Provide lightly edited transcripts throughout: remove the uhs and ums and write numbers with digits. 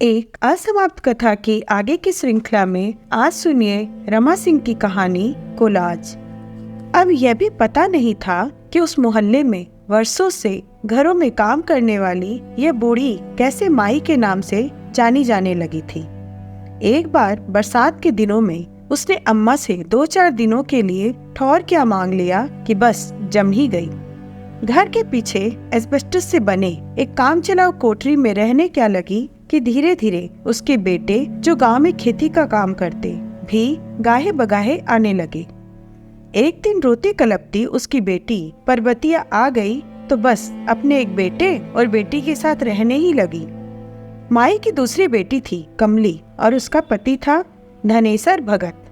एक असमाप्त कथा की आगे की श्रृंखला में आज सुनिए रमा सिंह की कहानी कोलाज। अब यह भी पता नहीं था कि उस मोहल्ले में वर्षों से घरों में काम करने वाली यह बूढ़ी कैसे माई के नाम से जानी जाने लगी थी। एक बार बरसात के दिनों में उसने अम्मा से 2-4 दिनों के लिए ठौर क्या मांग लिया कि बस जम ही गई। घर के पीछे एस्बेस्टस से बने एक काम चलाऊ कोठरी में रहने क्या लगी कि धीरे धीरे उसके बेटे जो गांव में खेती का काम करते भी गाहे बगाहे आने लगे। एक दिन रोती कलपती उसकी बेटी पर्वतिया आ गई तो बस अपने एक बेटे और बेटी के साथ रहने ही लगी। माई की दूसरी बेटी थी कमली और उसका पति था धनेसर भगत।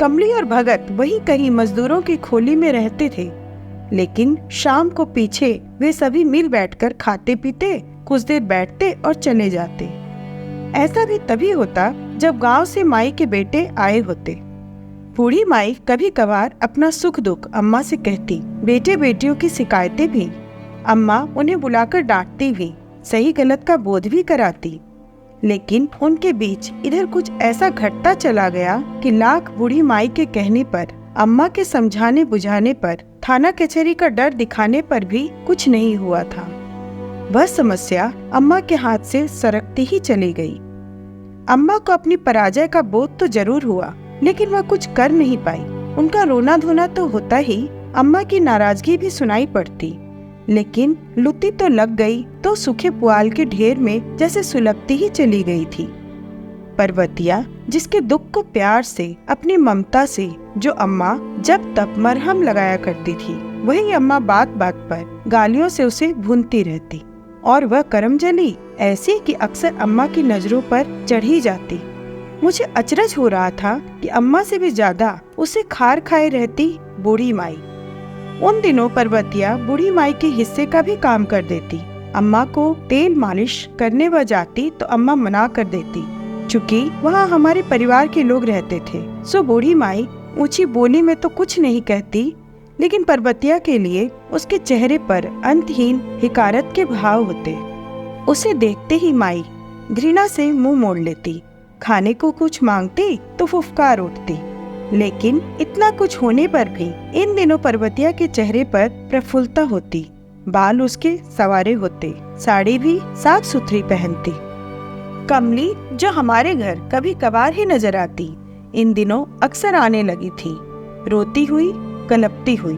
कमली और भगत वही कहीं मजदूरों की खोली में रहते थे, लेकिन शाम को पीछे वे सभी मिल बैठकर खाते पीते, कुछ देर बैठते और चले जाते। ऐसा भी तभी होता जब गांव से माई के बेटे आए होते। बूढ़ी माई कभी कभार अपना सुख दुख अम्मा से कहती, बेटे बेटियों की शिकायतें भी। अम्मा उन्हें बुलाकर डांटती भी, सही गलत का बोध भी कराती। लेकिन उनके बीच इधर कुछ ऐसा घटता चला गया कि लाख बूढ़ी माई के कहने पर, अम्मा के समझाने बुझाने पर, थाना कचहरी का डर दिखाने पर भी कुछ नहीं हुआ था। वह समस्या अम्मा के हाथ से सरकती ही चली गई। अम्मा को अपनी पराजय का बोध तो जरूर हुआ, लेकिन वह कुछ कर नहीं पाई। उनका रोना धोना तो होता ही, अम्मा की नाराजगी भी सुनाई पड़ती, लेकिन लुत्ती तो लग गई तो सूखे पुआल के ढेर में जैसे सुलगती ही चली गई थी। पर्वतिया जिसके दुख को प्यार से, अपनी ममता से जो अम्मा जब तक मरहम लगाया करती थी, वही अम्मा बात बात पर गालियों से उसे भूनती रहती। और वह करमजली ऐसी कि अक्सर अम्मा की नजरों पर चढ़ी जाती। मुझे अचरज हो रहा था कि अम्मा से भी ज्यादा उसे खार खाए रहती बूढ़ी माई। उन दिनों पर्वतिया बूढ़ी माई के हिस्से का भी काम कर देती। अम्मा को तेल मालिश करने वह जाती तो अम्मा मना कर देती। चूँकि वहाँ हमारे परिवार के लोग रहते थे, सो बूढ़ी माई ऊंची बोली में तो कुछ नहीं कहती, लेकिन पर्वतिया के लिए उसके चेहरे पर अंतहीन हिकारत के भाव होते। उसे देखते ही माई घृणा से मुंह मोड़ लेती। खाने को कुछ मांगती तो फुफकार उठती। लेकिन इतना कुछ होने पर भी इन दिनों पर्वतिया के चेहरे पर प्रफुल्लता होती। बाल उसके संवारे होते, साड़ी भी साफ सुथरी पहनती। कमली जो हमारे घर कभी कभार ही नजर आती, इन दिनों अक्सर आने लगी थी, रोती हुई कलपती हुई।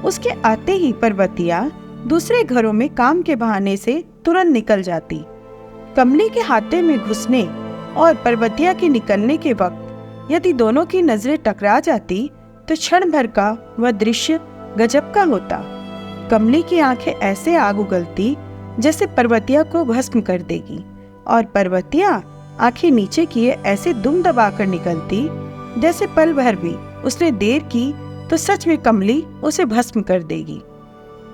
उसके आते ही पर्वतिया दूसरे घरों में काम के बहाने से तुरंत निकल जाती। कमली के हाथे में घुसने और पर्वतिया के निकलने के वक्त यदि दोनों की नजरें टकरा जाती तो क्षण भर का वह दृश्य गजब का होता। कमली की आंखें ऐसे आग उगलती जैसे पर्वतिया को भस्म कर देगी, और पर्वतिया आंखें नीचे किए ऐसे दुम दबाकर निकलती जैसे पल भर भी उसने देर की तो सच में कमली उसे भस्म कर देगी।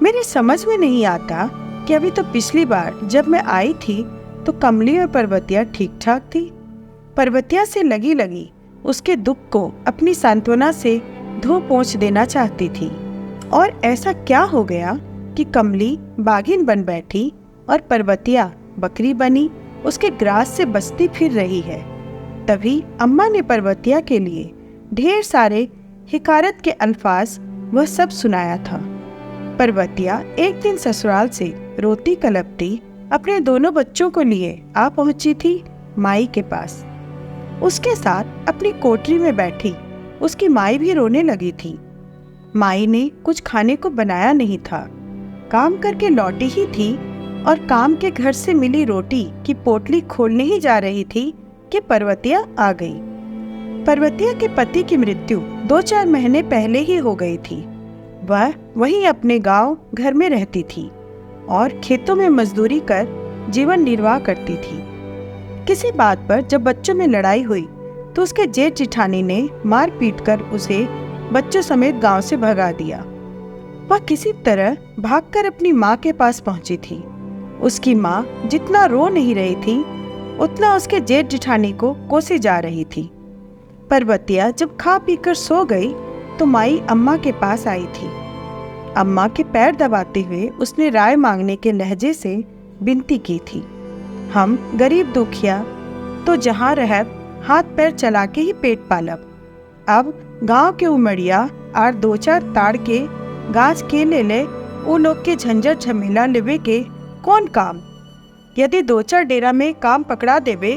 मेरी समझ में नहीं आता कि अभी तो पिछली बार जब मैं आई थी तो कमली और पर्वतिया ठीक ठाक थी। पर्वतिया से लगी लगी उसके दुख को अपनी सांत्वना से धो पोंछ देना चाहती थी, और ऐसा क्या हो गया कि कमली बाघिन बन बैठी और पर्वतिया बकरी बनी उसके ग्रास से बसती फिर रही है। तभी अम्मा ने पर्वतिया के लिए ढेर सारे हिकारत के अल्फाज वह सब सुनाया था। पर्वतिया एक दिन ससुराल से रोती कलपती अपने दोनों बच्चों को लिए आ पहुंची थी माई के पास। उसके साथ अपनी कोठरी में बैठी उसकी माई भी रोने लगी थी। माई ने कुछ खाने को बनाया नहीं था, काम करके लौटी ही थी और काम के घर से मिली रोटी की पोटली खोलने ही जा रही थी कि पर्वतिया आ गई। पर्वतिया के पति की मृत्यु 2-4 महीने पहले ही हो गई थी। वह वहीं अपने गांव घर में रहती थी और खेतों में मजदूरी कर जीवन निर्वाह करती थी। किसी बात पर जब बच्चों में लड़ाई हुई तो उसके जेठ जिठानी ने मार पीट कर उसे बच्चों समेत गांव से भगा दिया। वह किसी तरह भागकर अपनी माँ के पास पहुंची थी। उसकी माँ जितना रो नहीं रही थी उतना उसके जेठ जिठानी को कोसे जा रही थी। पर्वतिया जब खा पीकर सो गई तो माई अम्मा के पास आई थी। अम्मा के पैर दबाते हुए उसने राय मांगने के लहजे से विनती की थी। हम गरीब दुखिया तो जहाँ रहब हाथ पैर चला के ही पेट पालब। अब गांव के उमड़िया और 2-4 ताड़ के गाछ के ले वो लोग के झंझट झमेला लेवे के कौन काम। यदि 2-4 डेरा में काम पकड़ा देवे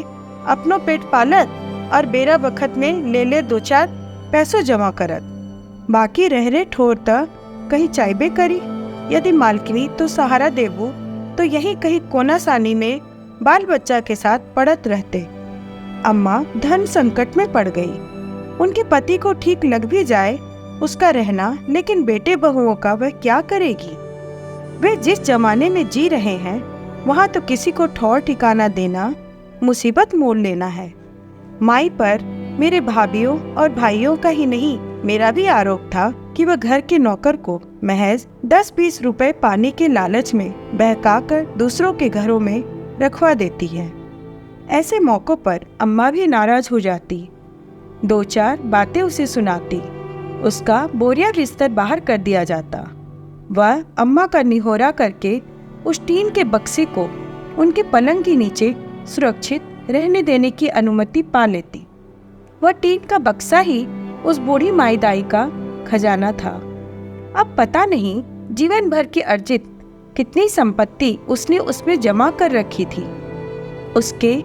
अपनो पेट पालत और बेरा बखत में ले 2-4 पैसों जमा करत, बाकी रह ठोर तक कहीं चाहबे करी। यदि मालकिनी तो सहारा देबू तो यही कहीं कोना सानी में बाल बच्चा के साथ पड़त रहते। अम्मा धन संकट में पड़ गई। उनके पति को ठीक लग भी जाए उसका रहना, लेकिन बेटे बहुओं का वह क्या करेगी। वे जिस जमाने में जी रहे हैं वहाँ तो किसी को ठौर ठिकाना देना मुसीबत मोल लेना है। माई पर मेरे भाभीियों और भाइयों का ही नहीं, मेरा भी आरोप था कि वह घर के नौकर को महज 10-20 रुपए पाने के लालच में बहकाकर दूसरों के घरों में रखवा देती है। ऐसे मौकों पर अम्मा भी नाराज हो जाती, 2-4 बातें उसे सुनाती, उसका बोरिया बिस्तर बाहर कर दिया जाता। वह अम्मा का निहोरा करके उस टीन के बक्से को उनके पलंग के नीचे सुरक्षित रहने देने की अनुमति पा लेती। वह टीन का बक्सा ही उस बूढ़ी माईदाई का खजाना था। अब पता नहीं जीवन भर की अर्जित कितनी संपत्ति उसने उसमें जमा कर रखी थी। उसके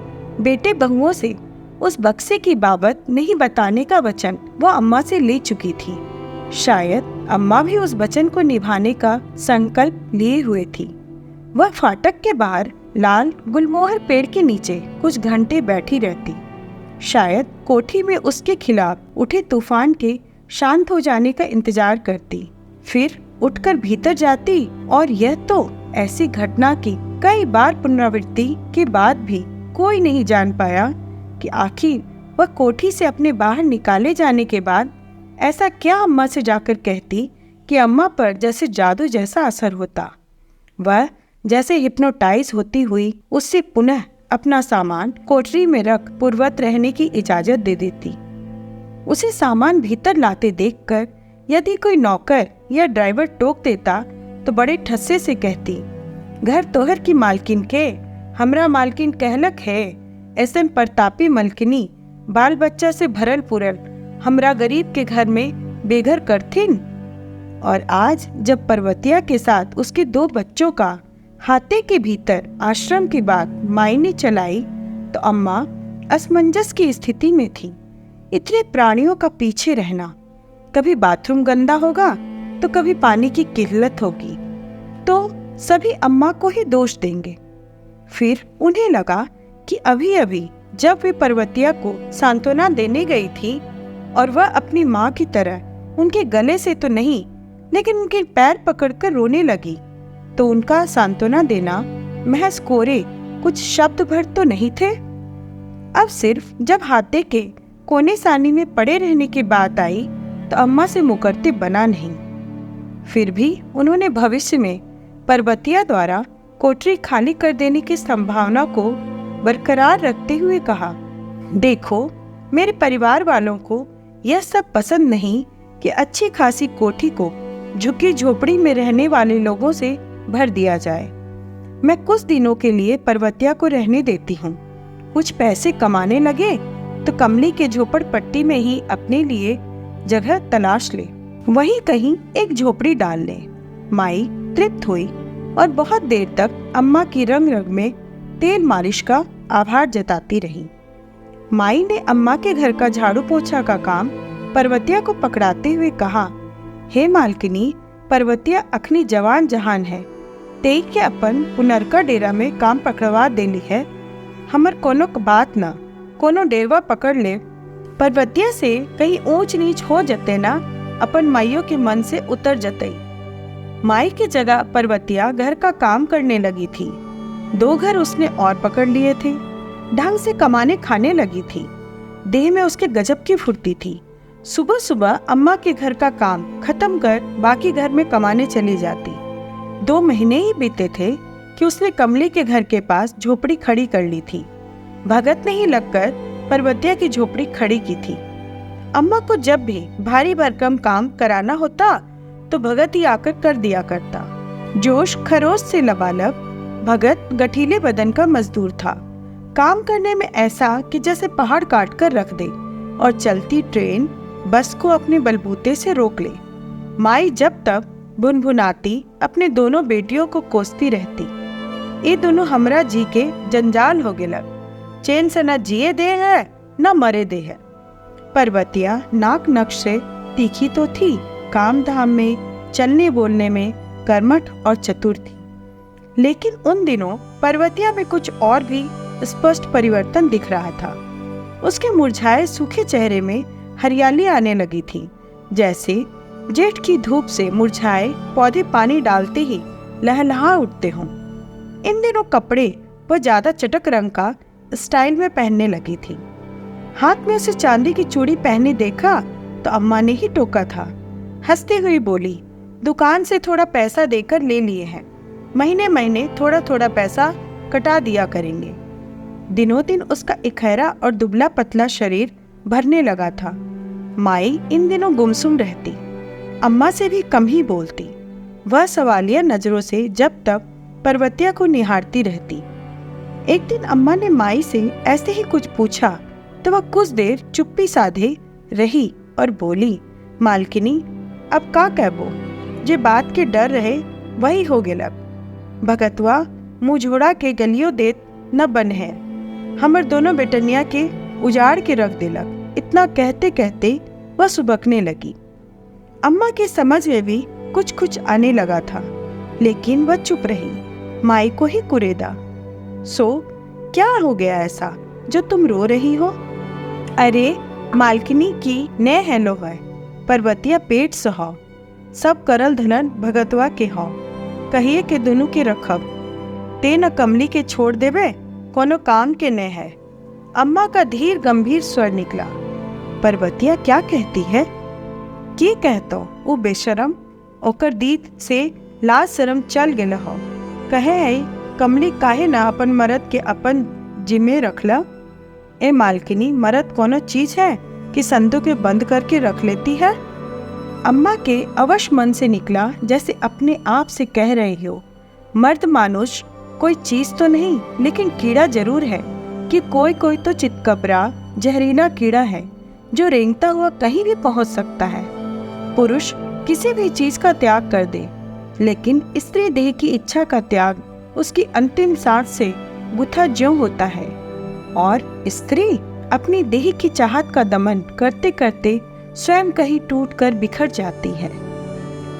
बेटे बहुओं से उस बक्से की बाबत नहीं बताने का वचन वह अम्मा से ले चुकी थी। शायद अम्मा भी उस वचन को निभाने का संकल्प लिए हुए थी। वह फाटक के बाहर लाल गुलमोहर पेड़ के नीचे कुछ घंटे बैठी रहती। शायद कोठी में उसके खिलाफ उठे तूफान के शांत हो जाने का इंतजार करती, फिर उठकर भीतर जाती। और यह तो ऐसी घटना की कई बार पुनरावृत्ति के बाद भी कोई नहीं जान पाया कि आखिर वह कोठी से अपने बाहर निकाले जाने के बाद ऐसा क्या अम्मा से जाकर कहती कि अम्मा पर जैसे जादू जैसा असर होता। वह जैसे हिप्नोटाइज होती हुई उससे पुनः अपना सामान कोठरी में रख पूर्वत रहने की इजाजत दे देती। उसे सामान भीतर लाते देखकर यदि कोई नौकर या ड्राइवर टोक देता तो बड़े ठस्से से कहती, घर तोहर की मालकिन के, हमरा मालकिन कहलक है, एसएम प्रतापी मलकिनी बाल बच्चा से भरल पुरल हमरा गरीब के घर में बेघर करथिन। और आज जब पर्वतिया के साथ उसके 2 बच्चों का हाथे के भीतर आश्रम की बात माई ने चलाई तो अम्मा असमंजस की स्थिति में थी। इतने प्राणियों का पीछे रहना, कभी बाथरूम गंदा होगा तो कभी पानी की किल्लत होगी, तो सभी अम्मा को ही दोष देंगे। फिर उन्हें लगा कि अभी अभी जब वे पर्वतिया को सांत्वना देने गई थी और वह अपनी माँ की तरह उनके गले से तो नहीं लेकिन उनके पैर पकड़कर रोने लगी, तो उनका सांत्वना देना महज कोरे कुछ शब्द भर तो नहीं थे। अब सिर्फ जब हाथे के कोने सानी में पड़े रहने की बात आई तो अम्मा से मुकरते बना नहीं। फिर भी उन्होंने भविष्य में पर्वतिया द्वारा कोठरी खाली कर देने की संभावना को बरकरार रखते हुए कहा, देखो मेरे परिवार वालों को यह सब पसंद नहीं कि अच्छी खासी कोठी को झुकी झोपड़ी में रहने वाले लोगों से भर दिया जाए। मैं कुछ दिनों के लिए पर्वतिया को रहने देती हूँ, कुछ पैसे कमाने लगे तो कमली के झोपड़पट्टी में ही अपने लिए जगह तलाश ले, वहीं कहीं एक झोपड़ी डाल ले। माई तृप्त हुई और बहुत देर तक अम्मा की रंग रंग में तेल मालिश का आभार जताती रही। माई ने अम्मा के घर का झाड़ू पोछा का काम पर्वतिया को पकड़ाते हुए कहा, हे मालकिनी, पर्वतिया अखनी जवान जहान है, तेई के अपन पुनरका डेरा में काम पकड़वा देली है। हमर कोनो बात न, कोनो डेरवा पकड़ ले, पर्वतिया से कहीं ऊंच नीच हो जते ना, अपन माइयों के मन से उतर जतई। माई की जगह पर्वतिया घर का काम करने लगी थी। 2 घर उसने और पकड़ लिए थे, ढंग से कमाने खाने लगी थी, देह में उसके गजब की फुर्ती थी। सुबह सुबह अम्मा के घर का काम खत्म कर बाकी घर में कमाने चली जाती। 2 महीने ही बीते थे कि उसने कमली के घर के पास झोपड़ी खड़ी कर ली थी। भगत ने ही लगकर पर्वतिया की झोपड़ी खड़ी की थी। अम्मा को जब भी भारी भरकम काम कराना होता तो भगत ही आकर कर दिया करता। जोश खरोश से लबालब भगत गठीले बदन का मजदूर था, काम करने में ऐसा कि जैसे पहाड़ काट कर रख दे और चलती ट्रेन बस को अपने बलबूते से रोक ले। माई जब तक भुनभुनाती अपने दोनों बेटियों को कोसती रहती, ये दोनों हमरा जी के जंजाल हो गेलक, चैन से न जिए दे है न मरे दे है। पर्वतिया नाक नक्श से तीखी तो थी, काम धाम में, चलने बोलने में कर्मठ और चतुर थी, लेकिन उन दिनों पर्वतिया में कुछ और भी स्पष्ट परिवर्तन दिख रहा था। उसके मुरझाए सूखे चेहरे में हरियाली आने लगी थी, जैसे जेठ की धूप से मुरझाए पौधे पानी डालते ही लहलहा उठते हों। इन दिनों कपड़े वह ज्यादा चटक रंग का स्टाइल में पहनने लगी थी। हाथ में उसे चांदी की चूड़ी पहने देखा तो अम्मा ने ही टोका था। हंसती हुई बोली, दुकान से थोड़ा पैसा देकर ले लिए हैं, महीने महीने थोड़ा थोड़ा पैसा कटा दिया करेंगे। दिनों दिन उसका इखैरा और दुबला पतला शरीर भरने लगा था। माई इन दिनों गुमसुम रहती, अम्मा से भी कम ही बोलती। वह सवालिया नजरों से जब तक पर्वतिया को निहारती रहती। एक दिन अम्मा ने माई से ऐसे ही कुछ पूछा तो वह कुछ देर चुप्पी साधे रही और बोली, मालकिनी अब का कहबो, जे बात के डर रहे वही हो गेलक। भगतवा मुँह झोड़ा के गलियों देत न बन है, हमर दोनों बेटनिया के उजाड़ के रख देलक। इतना कहते कहते वह सुबकने लगी। अम्मा की समझ में भी कुछ कुछ आने लगा था, लेकिन वह चुप रही। माई को ही कुरेदा, सो क्या हो गया ऐसा जो तुम रो रही हो? अरे मालकिनी की ने हेलो है, पर्वतिया पेट सहो, सब करल धनन भगतवा के हो, कहिए के दोनों के रखब, ते न कमली के छोड़ देवे, कोनो काम के ने है। अम्मा का धीर गंभीर स्वर निकला। पर्वतिया क्या कहती है? की कहतो वो बेशरम, ओकर दीद से लाज शरम चल गेल हो, कहे है कमली काहे ना अपन मर्द के अपन जिम्मे रखला। ए मालकिनी, मर्द कोनो चीज है कि संदूक के बंद करके रख लेती है? अम्मा के अवश्य मन से निकला, जैसे अपने आप से कह रहे हो, मर्द मानुष कोई चीज तो नहीं, लेकिन कीड़ा जरूर है कि कोई कोई तो चितकबरा जहरीला कीड़ा है जो रेंगता हुआ कहीं भी पहुंच सकता है। पुरुष किसी भी चीज का त्याग कर दे, लेकिन स्त्री देह की इच्छा का त्याग उसकी अंतिम सांस से गुथा ज्यों होता है, और स्त्री अपनी देह की चाहत का दमन करते करते स्वयं कहीं टूटकर बिखर जाती है।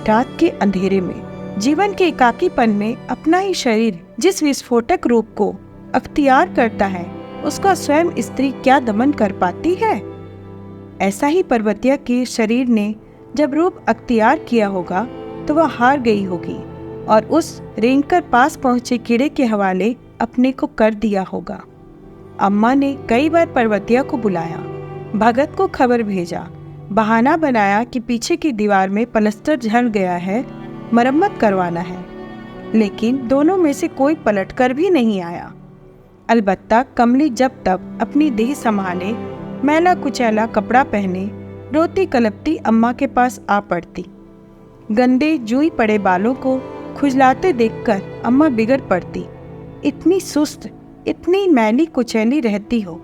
रात के अंधेरे में, जीवन के एकाकीपन में अपना ही शरीर जिस विस्फोटक रूप को अख्तियार करता है, उसका स्वयं स्त्री क्या दमन कर पाती है? ऐसा ही पर्वतिया के शरीर ने जब रूप अख्तियार किया होगा तो वह हार गई होगी और उस रेंगकर पास पहुंचे कीड़े के हवाले अपने को कर दिया होगा। अम्मा ने कई बार पर्वतिया को बुलाया, भगत को खबर भेजा, बहाना बनाया कि पीछे की दीवार में प्लास्टर झड़ गया है, मरम्मत करवाना है, लेकिन दोनों में से कोई पलटकर भी नहीं आया। अलबत्ता कमली जब तक अपनी देह संभाले, मैला कुचैला कपड़ा पहने, रोती कलपती अम्मा के पास आ पड़ती। गंदे जूई पड़े बालों को खुजलाते देखकर अम्मा बिगड़ पड़ती। इतनी सुस्त, इतनी मैली कुचैली रहती हो,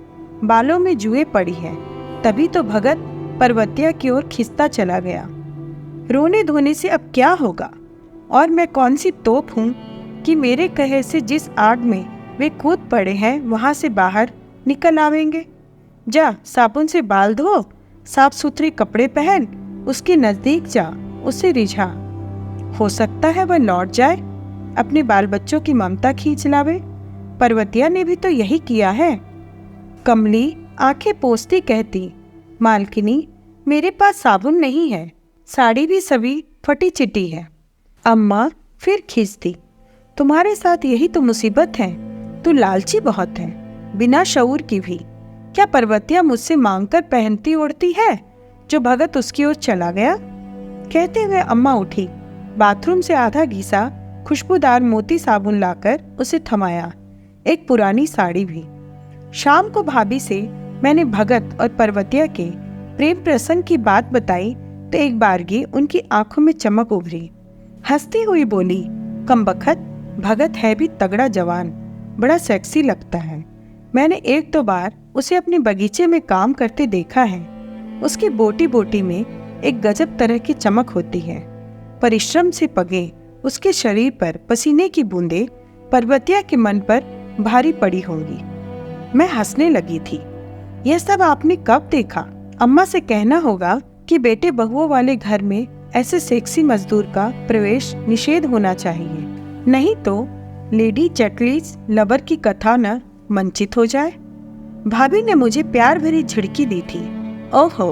बालों में जुए पड़ी है। तभी तो भगत पर्वतिया की ओर खिसता चला गया। रोने धोने से अब क्या होगा, और मैं कौन सी तोप हूँ कि मेरे कहे से जिस आग में वे कूद पड़े हैं वहाँ से बाहर निकल आवेंगे। जा साबुन से बाल धो, साफ सुथरे कपड़े पहन, उसके नजदीक जा, उसे रिझा। हो सकता है वह लौट जाए, अपने बाल बच्चों की ममता खींच लावे। पर्वतिया ने भी तो यही किया है। कमली आंखें पोंछती कहती, मालकिनी मेरे पास साबुन नहीं है, साड़ी भी सभी फटी चिटी है। अम्मा फिर खींचती, तुम्हारे साथ यही तो मुसीबत है, तू लालची बहुत है, बिना शऊर की भी। क्या पर्वतिया मुझसे मांगकर पहनती ओढ़ती है जो भगत उसकी ओर चला गया? कहते हुए अम्मा उठी, बाथरूम से आधा घिसा खुशबूदार मोती साबुन लाकर उसे थमाया, एक पुरानी साड़ी भी। शाम को भाभी से मैंने भगत और पर्वतिया के प्रेम प्रसंग की बात बताई तो एक बारगी उनकी आंखों में चमक उभरी। हंसती हुई बोली, कमबख्त, भगत है भी तगड़ा जवान, बड़ा सेक्सी लगता है। मैंने एक दो बार उसे अपने बगीचे में काम करते देखा है। उसकी बोटी बोटी में एक गजब तरह की चमक होती है। परिश्रम से पगे उसके शरीर पर पसीने की बूंदें पर्वतिया के मन पर भारी पड़ी होंगी। मैं हंसने लगी थी। यह सब आपने कब देखा? अम्मा से कहना होगा कि बेटे बहुओं वाले घर में ऐसे सेक्सी मजदूर का प्रवेश निषेध होना चाहिए, नहीं तो लेडी चटलीज लवर की कथा न मंचित हो जाए। भाभी ने मुझे प्यार भरी झिड़की दी थी। ओहो,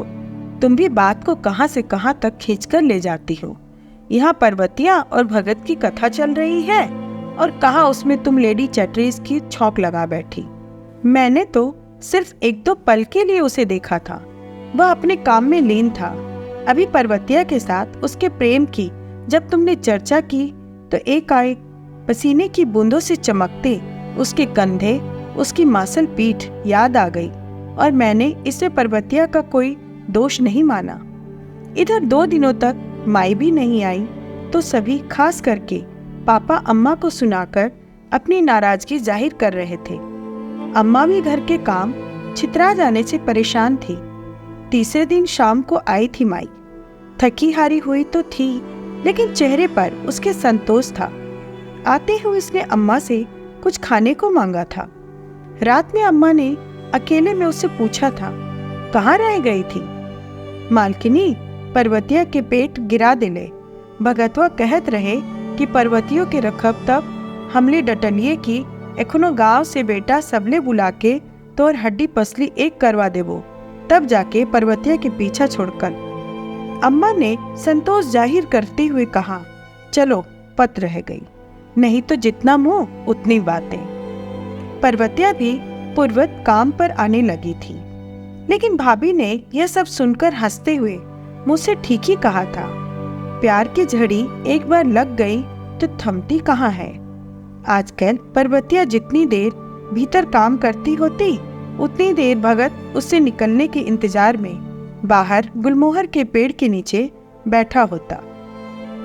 तुम भी बात को कहां से कहां तक खींचकर ले जाती हो। यहाँ पर्वतिया और भगत की कथा चल रही है और कहा उसमें तुम लेडी चटलीज की छौंक लगा बैठी। मैंने तो सिर्फ एक दो पल के लिए उसे देखा था। वह अपने काम में लीन था। अभी पर्वतिया के साथ उसके प्रेम की जब तुमने चर्चा की तो एकाएक पसीने की बूंदों से चमकते उसके कंधे, उसकी मांसल पीठ याद आ गई और मैंने इसे पर्वतिया का कोई दोष नहीं माना। इधर 2 दिनों तक माई भी नहीं आई तो सभी, खास करके पापा, अम्मा को सुनाकर अपनी नाराजगी जाहिर कर रहे थे। अम्मा भी घर के काम छितरा जाने से परेशान थी। तीसरे दिन शाम को आई थी माई। थकी हारी हुई तो थी, लेकिन चेहरे पर उसके संतोष था। आते हुए उसने अम्मा से कुछ खाने को मांगा था। रात में अम्मा ने अकेले में उससे पूछा था, कहाँ रह गई थी? मालकिनी, पर्वतिया के पेट गिरा दिले। भगतवा कहत रहे कि पर्वतियों के रखब तब हमले डटलिए की एखनो गांव से बेटा सबले बुला के तोर हड्डी पसली एक करवा देवो, तब जाके पर्वतिया के पीछा छोड़कर। अम्मा ने संतोष जाहिर करते हुए कहा, चलो पत रह गई, नहीं तो जितना मुंह उतनी बातें। पर्वतिया भी पूर्वत काम पर आने लगी थी, लेकिन भाभी ने यह सब सुनकर हंसते हुए मुझसे ठीक ही कहा था। प्यार की झड़ी एक बार लग गई तो थमती कहाँ है। आजकल पर्वतिया जितनी देर भीतर काम करती होती, उतनी देर भगत उससे निकलने के इंतजार में बाहर गुलमोहर के पेड़ के नीचे बैठा होता।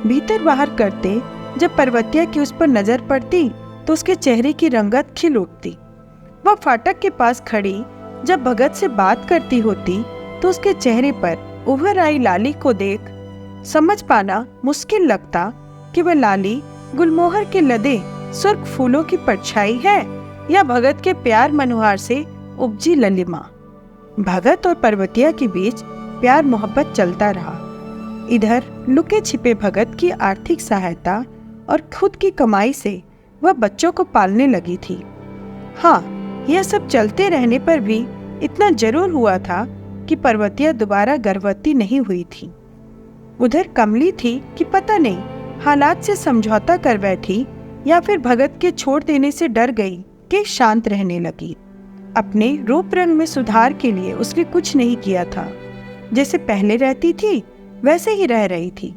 भीतर बाहर करते जब पर्वतिया की उस पर नजर पड़ती तो उसके चेहरे की रंगत खिल उठती। वह फाटक के पास खड़ी जब भगत से बात करती होती तो उसके चेहरे पर उभर आई लाली को देख समझ पाना मुश्किल लगता कि वह लाली गुलमोहर के लदे सुर्ख फूलों की परछाई है या भगत के प्यार मनोहार से उपजी ललिमा। भगत और पर्वतिया के बीच प्यार मोहब्बत चलता रहा। इधर लुके छिपे भगत की आर्थिक सहायता और खुद की कमाई से वह बच्चों को पालने लगी थी। हाँ, यह सब चलते रहने पर भी इतना जरूर हुआ था कि पर्वतिया दोबारा गर्भवती नहीं हुई थी। उधर कमली थी कि पता नहीं हालात से समझौता कर बैठी या फिर भगत के छोड़ देने से डर गई कि शांत रहने लगी। अपने रूप रंग में सुधार के लिए उसने कुछ नहीं किया था। जैसे पहले रहती थी वैसे ही रह रही थी।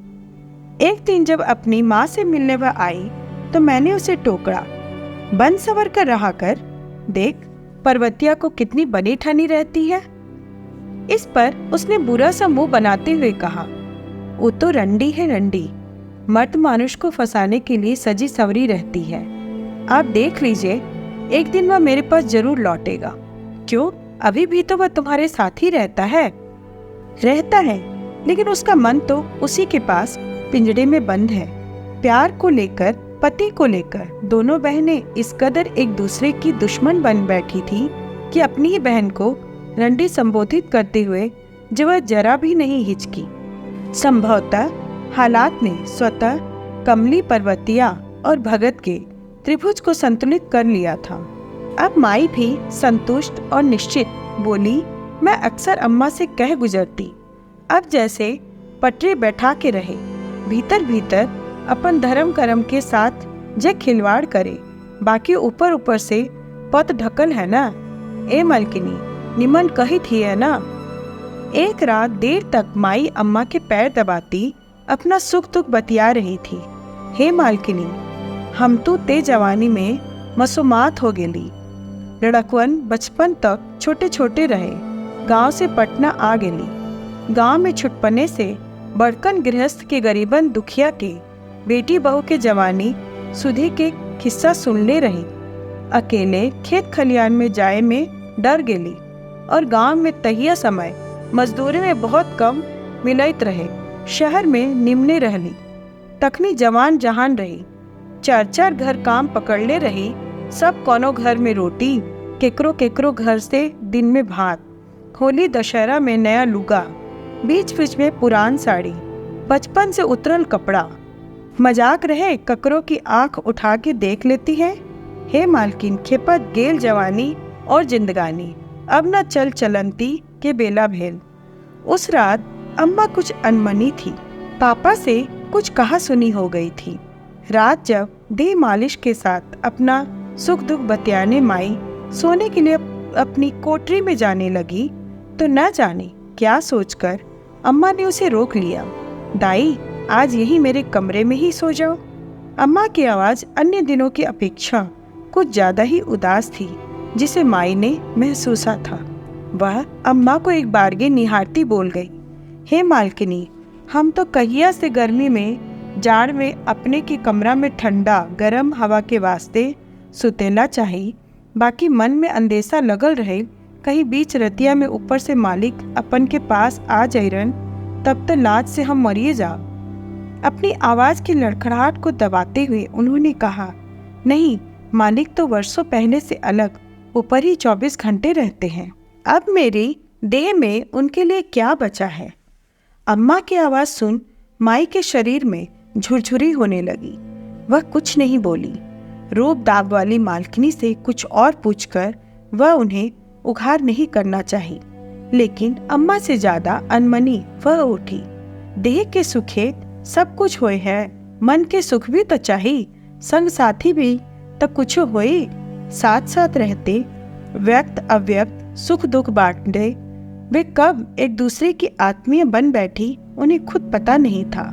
एक दिन जब अपनी माँ से मिलने वह आई तो मैंने उसे टोकरा, बन सवर कर रहा कर, देख पर्वतिया को कितनी बनी ठनी रहती है। इस पर उसने बुरा सा मुंह बनाते हुए कहा, वो तो रंडी है रंडी, मर्द मानुष को फंसाने के लिए सजी सवरी रहती है। आप देख लीजिए, एक दिन वह मेरे पास जरूर लौटेगा। क्यों, अभी भी तो वह तुम्हारे साथ ही रहता है, लेकिन उसका मन तो उसी के पास पिंजड़े में बंद है। प्यार को लेकर, पति को लेकर दोनों बहनें इस कदर एक दूसरे की दुश्मन बन बैठी थी कि अपनी ही बहन को रंडी संबोधित करते हुए जो वह जरा भी नहीं हिचकी। संभवतः हालात ने स्वतः कमली, पर्वतिया और भगत के त्रिभुज को संतुलित कर लिया था। अब माई भी संतुष्ट और निश्चित बोली, मैं अक्सर अम्मा से कह गुजरती, अब जैसे पटरे बैठा के रहे, भीतर भीतर अपन धर्म कर्म के साथ जे खिलवाड़ करे, बाकी ऊपर ऊपर से पत ढकल है ना। ए मलकिनी, निमन कही थी है ना। एक रात देर तक माई अम्मा के पैर दबाती अपना सुख दुख बतिया रही थी। हे मालकिनी, हम तो ते जवानी में मसूमात हो गेली। लड़कवन बचपन तक छोटे छोटे रहे, गांव से पटना आ गेली। गांव में छुटपने से बड़कन गृहस्थ के गरीबन दुखिया के बेटी बहू के जवानी सुधी के किस्सा सुनले रही। अकेले खेत खलियान में जाए में डर गेली और गांव में तहिया समय मजदूरी में बहुत कम मिलत रहे। शहर में निम्ने रहली, तखनी जवान जहान रही। 4-4 घर काम पकड़ले रही। सब कोनो घर में रोटी, केकरो केकरो घर से दिन में भात, होली दशहरा में नया लुगा, बीच बीच में पुरान साड़ी, बचपन से उतरल कपड़ा। मजाक रहे ककरो की आंख उठा के देख लेती है। हे मालकिन, खेपत गेल जवानी और जिंदगानी, अब न चल चलंती के बेला भेल। उस रात अम्मा कुछ अनमनी थी। पापा से कुछ कहा सुनी हो गई थी। रात जब देह मालिश के साथ अपना सुख दुख बतियाने माई सोने के लिए अपनी कोठरी में जाने लगी तो न जाने क्या सोचकर अम्मा ने उसे रोक लिया। दाई, आज यही मेरे कमरे में ही सो जाओ। अम्मा की आवाज़ अन्य दिनों की अपेक्षा कुछ ज़्यादा ही उदास थी, जिसे माई ने महसूसा था। वह अम्मा को एक बारगे निहारती बोल गई, हे मालकिनी, हम तो कहिया से गर्मी में जाड़ में अपने के कमरा में ठंडा गरम हवा के वास्ते सुतेला चाहिए। बाकी मन में अंदेशा लगल रहे कहीं बीच रतिया में ऊपर से मालिक अपन के पास आ जाइरन, तब तो लाज से हम मरिए जा। अपनी आवाज़ की लड़खड़ाहट को दबाते हुए उन्होंने कहा, नहीं, मालिक तो वर्षों पहले से अलग ऊपर ही 24 घंटे रहते हैं। अब मेरी देह में उनके लिए क्या बचा है। अम्मा की आवाज़ सुन माई के शरीर में झुरझुरी होने लगी। वह कुछ नहीं बोली। रूप दाग वाली मालकिनी से कुछ और पूछकर वह उन्हें उघार नहीं करना चाहिए, लेकिन अम्मा से ज़्यादा अनमनी वह उठी। देह के सुखेत सब कुछ होए है, मन के सुख भी तो चाहिए, संग साथी भी तो कुछ होए। साथ साथ रहते, व्यक्त अव्यक्त सुख दुख बांटते, वे कब एक दूसरे की आत्मीय बन बैठी उन्हें खुद पता नहीं था।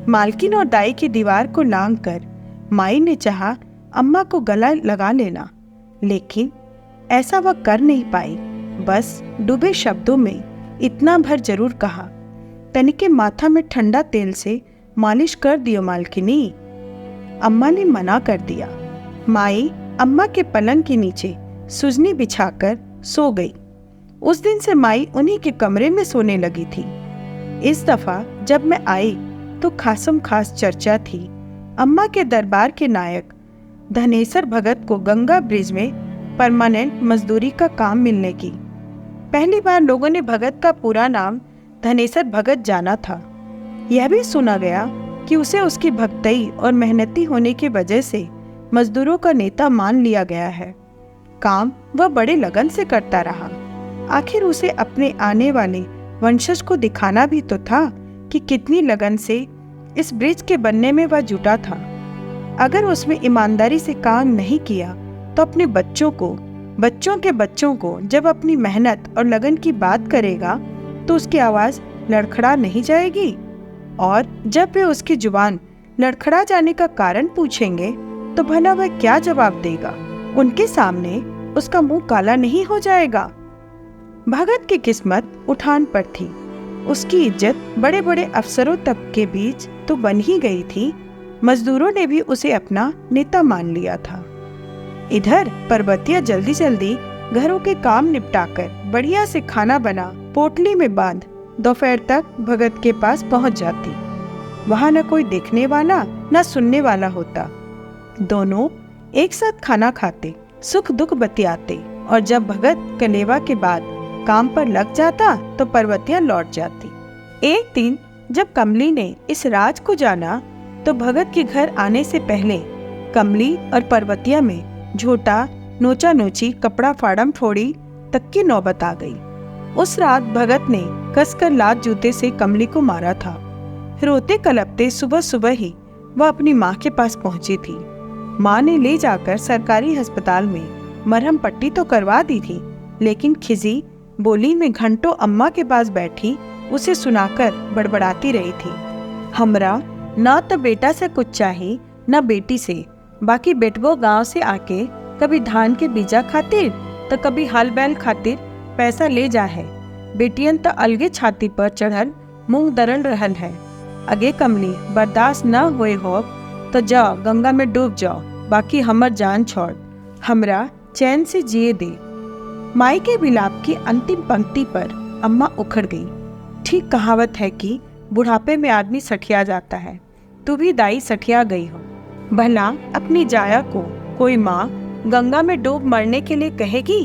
मालकिन और दाई की दीवार को लांघकर माई ने चाहा अम्मा को गला लगा लेना, लेकिन ऐसा वह कर नहीं पाई। बस डूबे शब्दों में इतना भर जरूर कहा, तनिके माथा में ठंडा तेल से मालिश कर दियो मालकिनी। अम्मा ने मना कर दिया। माई अम्मा के पलंग के नीचे सुजनी बिछाकर सो गई। उस दिन से माई उन्हीं के कमरे में सोने लगी थी। इस दफा जब मैं आई तो खासम खास चर्चा थी अम्मा के दरबार के नायक धनेसर भगत को गंगा ब्रिज में परमानेंट मजदूरी का काम मिलने की। पहली बार लोगों ने भगत का पूरा नाम धनेसर भगत जाना था। यह भी सुना गया कि उसे उसकी भक्तई और मेहनती होने की वजह से मजदूरों का नेता मान लिया गया है। काम वह बड़े लगन से करता रहा। आखिर उसे अपने आने वाले वंशज को दिखाना भी तो था कि कितनी लगन से इस ब्रिज के बनने में वह जुटा था। अगर उसमें ईमानदारी से काम नहीं किया तो अपने बच्चों के बच्चों को जब अपनी मेहनत और लगन की बात करेगा तो उसकी आवाज़ लड़खड़ा नहीं जाएगी। और जब वे उसकी जुबान लड़खड़ा जाने का कारण पूछेंगे तो भला वह क्या जवाब देगा। उनके सामने उसका मुंह काला नहीं हो जाएगा। भगत की किस्मत उठान पर थी। उसकी इज्जत बड़े बड़े अफसरों तक के बीच तो बन ही गई थी। मजदूरों ने भी उसे अपना नेता मान लिया था। इधर पर्वतिया जल्दी जल्दी घरों के काम निपटाकर बढ़िया से खाना बना पोटली में बांध दोपहर तक भगत के पास पहुंच जाती। वहां न कोई देखने वाला न सुनने वाला होता। दोनों एक साथ खाना खाते, सुख दुख बतियाते, और जब भगत कलेवा के बाद काम पर लग जाता तो पर्वतिया लौट जाती। एक दिन जब कमली ने इस राज को जाना तो भगत के घर आने से पहले कमली और पर्वतिया में झोटा नोचा नोची कपड़ा फाड़म फोड़ी तक की नौबत आ गई। उस रात भगत ने कसकर लात जूते से कमली को मारा था। रोते कलपते सुबह सुबह ही वह अपनी माँ के पास पहुंची थी। माँ ने ले जाकर सरकारी अस्पताल में मरहम पट्टी तो करवा दी थी, लेकिन खिजी बोली में घंटों अम्मा के पास बैठी उसे सुनाकर बड़बड़ाती रही थी। हमरा न तो बेटा से कुछ चाहिए न बेटी से। बाकी बेटवो गांव से आके कभी धान के बीजा खातिर तो कभी हल बैल खातिर पैसा ले जा है। बेटियन तो अलगे छाती पर चढ़ल मुंह दरल रहल है। अगे कमली बर्दाश्त न हुए हो तो जाओ गंगा में डूब जाओ, बाकी हमर जान छोड़, हमरा चैन से जिए दे। माई के विलाप की अंतिम पंक्ति पर अम्मा उखड़ गई। ठीक कहावत है कि बुढ़ापे में आदमी सठिया जाता है। तू भी दाई सठिया गई हो। भला अपनी जाया को कोई माँ गंगा में डूब मरने के लिए कहेगी?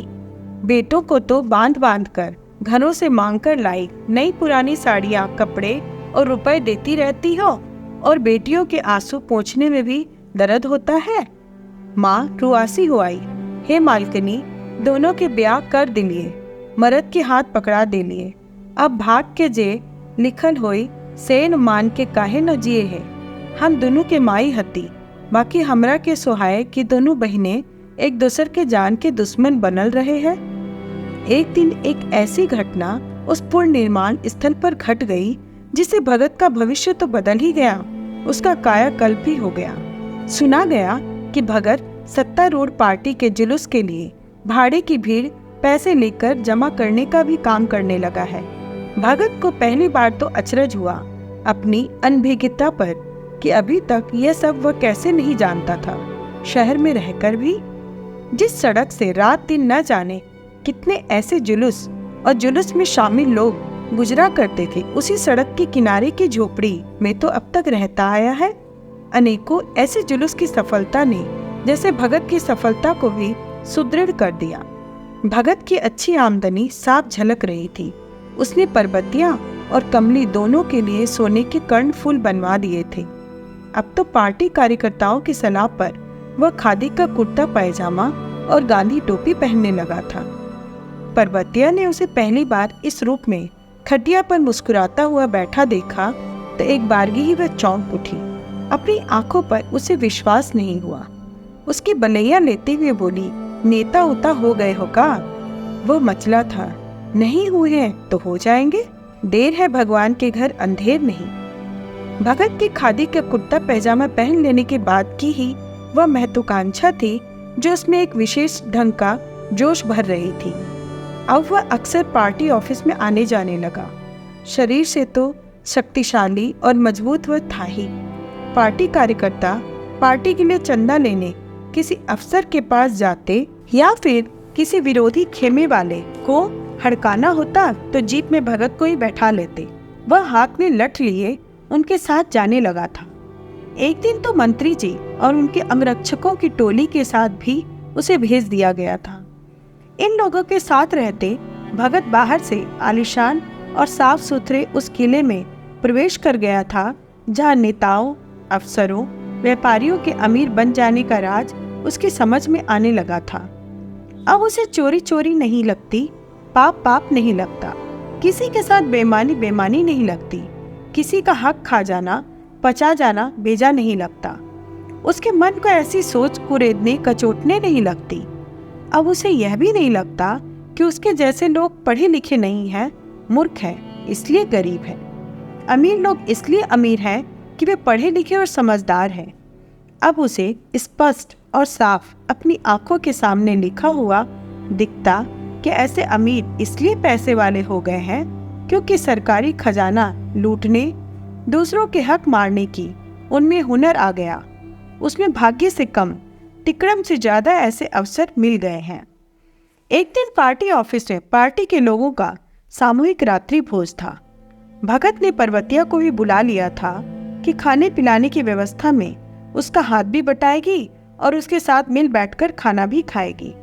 बेटों को तो बांध बांध कर घरों से मांग कर लाई नई पुरानी साड़ियाँ, कपड़े और रुपए देती रहती हो, और बेटियों के आंसू पोंछने में भी दर्द होता है। माँ रुआसी हो आई। हे मालकनी, दोनों के ब्याह कर दिलिए, मर्द के हाथ पकड़ा दिलिए। अब भाग के जे लिखल होई सेन मान के काहे न जिए है। हम दोनों के माई हती, बाकी हमरा के सोहाए कि दोनों बहनें एक दूसर के जान के दुश्मन बनल रहे हैं। एक दिन एक ऐसी घटना उस पूर्ण निर्माण स्थल पर घट गई जिससे भगत का भविष्य तो बदल ही गया, उसका कायाकल्प भी हो गया। सुना गया कि भगत सत्तारूढ़ पार्टी के जुलूस के लिए भाड़े की भीड़ पैसे लेकर जमा करने का भी काम करने लगा है। भगत को पहली बार तो अचरज हुआ अपनी अनभिज्ञता पर कि अभी तक यह सब वह कैसे नहीं जानता था। शहर में रहकर भी जिस सड़क से रात दिन न जाने कितने ऐसे जुलूस और जुलूस में शामिल लोग गुजरा करते थे, उसी सड़क के किनारे की झोपड़ी में तो अब तक रहता आया है। अनेकों ऐसे जुलूस की सफलता ने जैसे भगत की सफलता को भी सुदृढ़ कर दिया। भगत की अच्छी आमदनी साफ झलक रही थी। उसने परबतिया और कमली दोनों के लिए सोने के कर्णफूल बनवा दिए थे। अब तो पार्टी कार्यकर्ताओं की सलाह पर वह खादी का कुर्ता पैजामा और गांधी टोपी पहनने लगा था। परबतिया ने उसे पहली बार इस रूप में खटिया पर मुस्कुराता हुआ बैठा देखा तो एक बारगी ही वह चौंक उठी। अपनी आंखों पर उसे विश्वास नहीं हुआ। उसकी बलैया लेते हुए बोली, नेता उता हो गए हो का? वो मचला था, नहीं हुए हैं तो हो जाएंगे, देर है भगवान के घर अंधेर नहीं। भगत की खादी का कुर्ता पैजामा पहन लेने के बाद की ही वह महत्वाकांक्षा थी जो उसमें एक विशेष ढंग का जोश भर रही थी। अब वह अक्सर पार्टी ऑफिस में आने जाने लगा। शरीर से तो शक्तिशाली और मजबूत वह था ही। पार्टी कार्यकर्ता पार्टी के लिए चंदा लेने किसी अफसर के पास जाते या फिर किसी विरोधी खेमे वाले को हड़काना होता तो जीप में भगत को ही बैठा लेते। वह हाथ में लठ लिए उनके साथ जाने लगा था। एक दिन तो मंत्री जी और उनके अंगरक्षकों की टोली के साथ भी उसे भेज दिया गया था। इन लोगों के साथ रहते भगत बाहर से आलीशान और साफ सुथरे उस किले में प्रवेश कर गया था जहाँ नेताओं, अफसरों, व्यापारियों के अमीर बन जाने का राज उसकी समझ में आने लगा था। अब उसे चोरी चोरी नहीं लगती, पाप पाप नहीं लगता, किसी के साथ बेईमानी बेईमानी नहीं लगती, किसी का हक खा जाना पचा जाना बेजा नहीं लगता। उसके मन को ऐसी सोच कुरेदने कचोटने नहीं लगती। अब उसे यह भी नहीं लगता कि उसके जैसे लोग पढ़े लिखे नहीं हैं, मूर्ख हैं इसलिए गरीब है, अमीर लोग इसलिए अमीर हैं कि वे पढ़े लिखे और समझदार हैं। अब उसे स्पष्ट और साफ अपनी आंखों के सामने लिखा हुआ दिखता कि ऐसे अमीर इसलिए पैसे वाले हो गए हैं क्योंकि सरकारी खजाना लूटने, दूसरों के हक मारने की उनमें हुनर आ गया। उसमें भाग्य से कम, तिकड़म से ज्यादा ऐसे अवसर मिल गए हैं। एक दिन पार्टी ऑफिस में पार्टी के लोगों का सामूहिक रात्रि भोज था। भगत ने पर्वतिया को भी बुला लिया था कि खाने पिलाने की व्यवस्था में उसका हाथ भी बटाएगी और उसके साथ मिल बैठकर खाना भी खाएगी।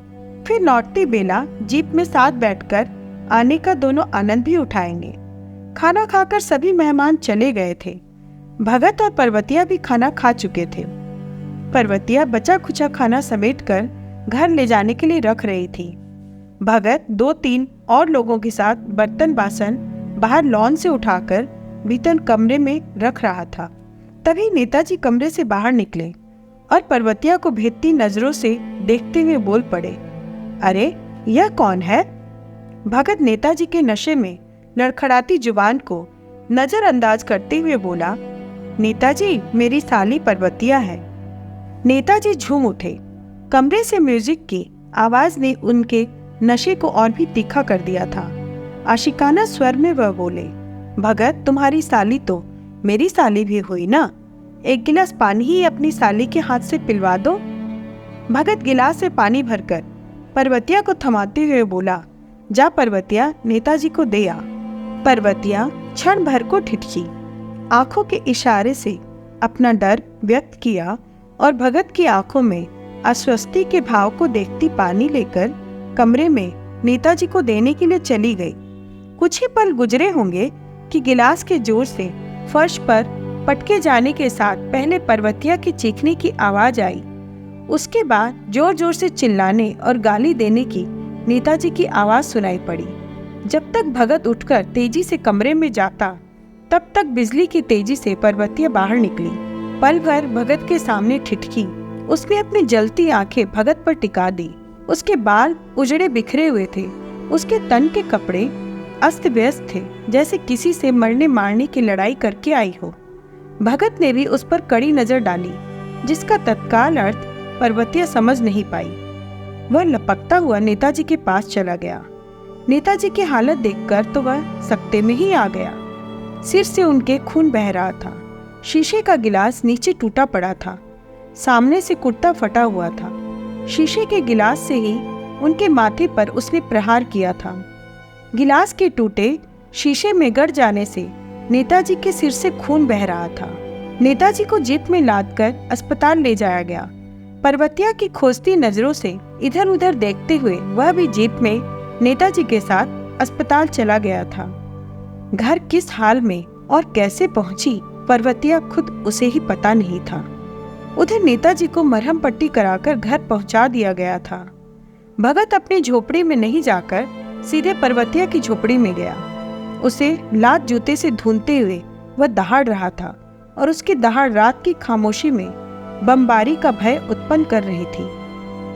फिर लौटते बेला जीप में साथ बैठकर आने का दोनों आनंद भी उठाएंगे। खाना खाकर सभी मेहमान चले गए थे। भगत और पर्वतिया भी खाना खा चुके थे। पर्वतिया बचा खुचा खाना समेटकर घर ले जाने के लिए रख रही थी। भगत 2-3 और लोगों के साथ बर्तन बासन बाहर लॉन से उठाकर भीतर कमरे में रख रहा था। तभी नेताजी कमरे से बाहर निकले और पर्वतिया को भेदती नजरों से देखते हुए बोल पड़े, अरे यह कौन है? भगत नेताजी के नशे में लड़खड़ाती जुबान को नजरअंदाज करते हुए बोला, नेताजी मेरी साली पर्वतिया है। नेताजी झूम उठे। कमरे से म्यूजिक की आवाज ने उनके नशे को और भी तीखा कर दिया था। आशिकाना स्वर में वह बोले, भगत तुम्हारी साली तो मेरी साली भी हुई ना, एक गिलास पानी ही अपनी साली के हाथ से पिलवा दो, भगत गिलास से पानी भरकर पर्वतिया को थमाते हुए बोला, जा पर्वतिया, नेताजी को दे आ। पर्वतिया क्षण भर को ठिठकी, आंखों के इशारे से अपना डर व्यक्त किया और भगत की आंखों में आश्वस्ति के भाव को देखती पानी लेकर कमरे में नेताजी को देने के लिए चली गई। कुछ ही पल गुजरे होंगे कि गिलास के जोर से फर्श पर पटके जाने के साथ पहले पर्वतिया की चीखने की आवाज आई, उसके बाद जोर जोर से चिल्लाने और गाली देने की नेताजी की आवाज सुनाई पड़ी। जब तक भगत उठकर तेजी से कमरे में जाता, तब तक बिजली की तेजी से पर्वतिया बाहर निकली। पल भर भगत के सामने ठिठकी, उसने अपनी जलती आंखें भगत पर टिका दी। उसके बाल उजड़े बिखरे हुए थे, उसके तन के कपड़े अस्त व्यस्त थे, जैसे किसी से मरने मारने की लड़ाई करके आई हो। भगत ने भी उस पर कड़ी नजर डाली, जिसका तत्काल अर्थ पर्वतिया समझ नहीं पाई। वह लपकता हुआ नेताजी के पास चला गया। नेताजी की हालत देखकर तो वह सकते में ही आ गया। सिर से उनके खून बह रहा था। शीशे का गिलास नीचे टूटा पड़ा था, सामने से कुर्ता फटा हुआ था। शीशे के गिलास से ही उनके माथे पर उसने प्रहार किया था। गिलास के टूटे शीशे में गड़ जाने से नेताजी के सिर से खून बह रहा था। नेताजी को जीप में लादकर अस्पताल ले जाया गया। पर्वतिया की खोजती नजरों से इधर उधर देखते हुए वह भी जीप में नेताजी के साथ अस्पताल चला गया था। घर किस हाल में और कैसे पहुंची, पर्वतिया खुद उसे ही पता नहीं था। उधर नेताजी को मरहम पट्टी कराकर घर पहुंचा दिया गया था। भगत अपनी झोपड़ी में नहीं जाकर सीधे पर्वतिया की झोपड़ी में गया। उसे लात जूते से धूनते हुए वह दहाड़ रहा था और उसकी दहाड़ रात की खामोशी में बमबारी का भय उत्पन्न कर रही थी।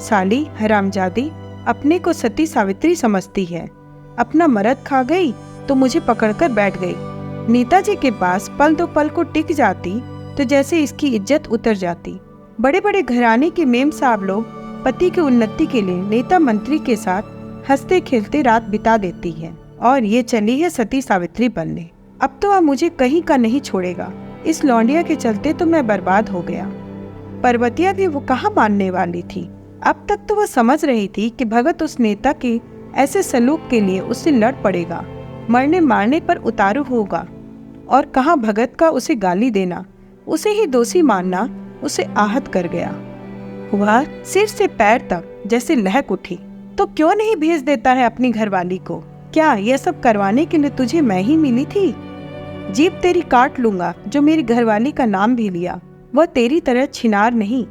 साली हरामजादी अपने को सती सावित्री समझती है, अपना मर्द खा गई तो मुझे पकड़कर बैठ गई। नेताजी के पास पल दो पल को टिक जाती तो जैसे इसकी इज्जत उतर जाती। बड़े बड़े घराने के मेम साहब लोग पति की उन्नति के लिए नेता मंत्री के साथ हंसते खेलते रात बिता देती है, और ये चली है सती सावित्री बनने। अब तो वह मुझे कहीं का नहीं छोड़ेगा। इस लौंडिया के चलते तो मैं बर्बाद हो गया। पर्वतिया भी वो कहाँ मानने वाली थी। अब तक तो वह समझ रही थी कि भगत उस नेता के ऐसे सलूक के लिए उससे लड़ पड़ेगा, मरने मारने पर उतारू होगा, और कहाँ भगत का उसे गाली देना, उसे ही दोषी मानना उसे आहत कर गया। वह सिर से पैर तक जैसे लहक उठी। तो क्यों नहीं भेज देता है अपनी घरवाली को? क्या यह सब करवाने के लिए तुझे मैं ही मिली थी? जीप तेरी काट लूंगा जो मेरी घरवाली का नाम भी लिया। वह तेरी तरह छिनार नहीं।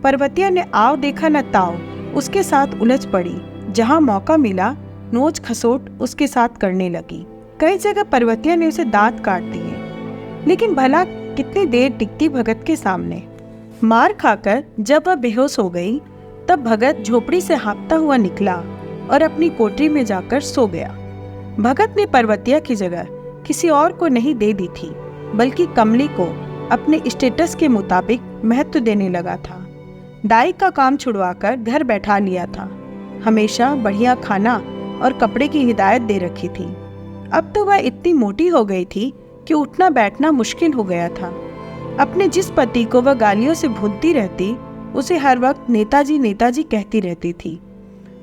पर्वतिया ने आव देखा न ताव उसके साथ उलझ पड़ी। जहाँ मौका मिला नोच खसोट उसके साथ करने लगी। कई जगह पर्वतिया ने उसे दांत काट दिए, लेकिन भला कितनी देर टिकती भगत के सामने। मार खाकर जब वह बेहोश हो गई, तब भगत झोपड़ी से हाँफता हुआ निकला और अपनी कोठरी में जाकर सो गया। भगत ने पर्वतिया की जगह किसी और को नहीं दे दी थी, बल्कि कमली को अपने स्टेटस के मुताबिक महत्व देने लगा था। दाई का काम छुड़वाकर घर बैठा लिया था। हमेशा बढ़िया खाना और कपड़े की हिदायत दे रखी थी। अब तो वह इतनी मोटी हो गई थी कि उठना बैठना मुश्किल हो गया था। अपने जिस पति को वह गालियों से भूनती रहती, उसे हर वक्त नेताजी नेताजी कहती रहती थी।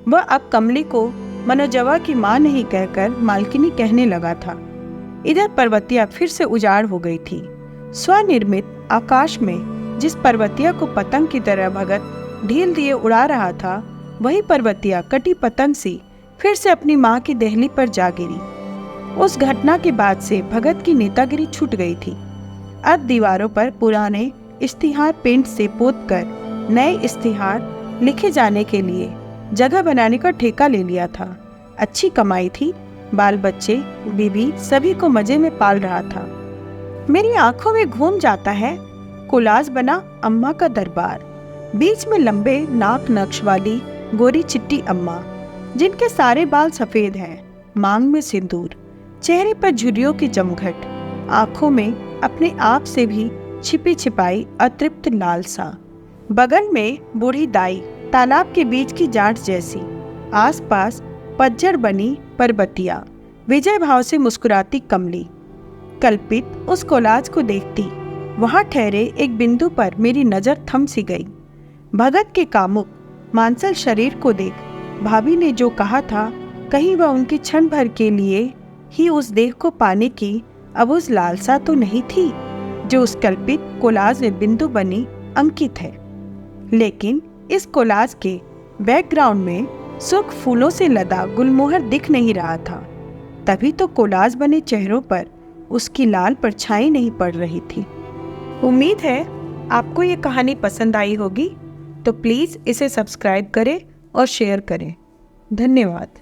वह अब कमली को मनोजवा की मां नहीं कहकर मालकिनी कहने लगा था। इधर पर्वतिया फिर से उजाड़ हो गई थी। स्वनिर्मित आकाश में जिस पर्वतिया को पतंग की तरह भगत ढील दिए उड़ा रहा था, वही पर्वतिया कटी पतंग सी फिर से अपनी माँ की देहली पर जा गिरी। उस घटना के बाद से भगत की नेतागिरी छूट गई थी। अब दीवारों पर पुराने इश्तिहार पेंट से पोतकर नए इश्तिहार लिखे जाने के लिए जगह बनाने का ठेका ले लिया था। अच्छी कमाई थी। बाल बच्चे बीबी सभी को मजे में पाल रहा था। मेरी आंखों में घूम जाता है कोलाज बना अम्मा का दरबार। बीच में लंबे नाक नक्श वाली गोरी चिट्टी अम्मा, जिनके सारे बाल सफेद हैं, मांग में सिंदूर, चेहरे पर झुर्रियों की जमघट, आंखों में अपने आप से भी छिपी छिपाई अतृप्त लालसा। बगल में बूढ़ी दाई, तालाब के बीच की जांट जैसी। आसपास पतझड़ बनी पर्वतिया, विजय भाव से मुस्कुराती कमली। कल्पित उस कोलाज को देखती वहां ठहरे एक बिंदु पर मेरी नजर थम सी गई। भगत के कामुक मांसल शरीर को देख भाभी ने जो कहा था, कहीं वह उनके क्षण भर के लिए ही उस देह को पाने की अब उस लालसा तो नहीं थी जो उस कल्पित कोलाज में बिंदु बनी अंकित है। लेकिन इस कोलाज के बैकग्राउंड में सुर्ख फूलों से लदा गुलमोहर दिख नहीं रहा था। तभी तो कोलाज बने चेहरों पर उसकी लाल परछाई नहीं पड़ रही थी। उम्मीद है आपको ये कहानी पसंद आई होगी, तो प्लीज़ इसे सब्सक्राइब करें और शेयर करें। धन्यवाद।